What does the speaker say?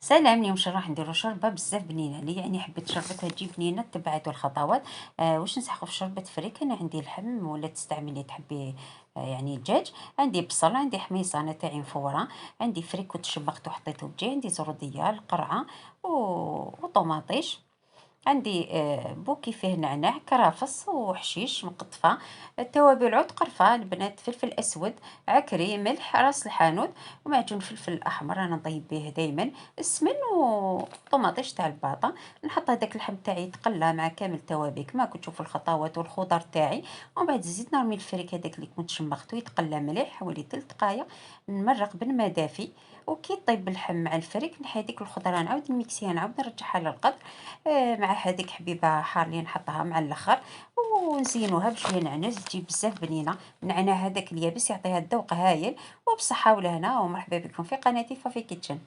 سلام، اليوم راح نديرو شوربه بزاف بنينه لي، يعني حبيت شوربتها تجي بنينه. تبعتوا الخطوات. واش نسحقوا في شوربه فريك؟ انا عندي اللحم ولا تستعملي تحبي يعني الدجاج. عندي بصل، عندي حميصه انا تاعي مفوره، عندي فريك وتشبقت وحطيته بجي، عندي زر ديال قرعه وطوماطيش. عندي بوكي فيه نعناع كرفس وحشيش مقطفة. التوابل: عود قرفة، البنات فلفل أسود، عكري، ملح، راس الحانوت، ومعجون فلفل أحمر أنا نطيب به دايما، السمن وطوماطيش تاع الباطا. نحط هذاك اللحم تاعي يتقلى مع كامل التوابل كما كنت تشوفوا الخطوات والخضر تاعي. ومن بعد زيد نرمي الفريك هذاك اللي كنت شمخته يتقلى مليح حوالي 3 دقائق. نمرق بالماء دافي. وكي طيب اللحم مع الفريك نحي هذيك الخضره نعاود نميكسيها نعاود نرجعها للقدر. مع هذيك حبيبه حار اللي نحطها مع الاخر. ونزينوها بشويه نعناع تجي بزاف بنينه. النعناع هذاك اليابس يعطيها الذوق هايل. وبصحه ولهنا ومرحبا بكم في قناتي فافي كيتشن.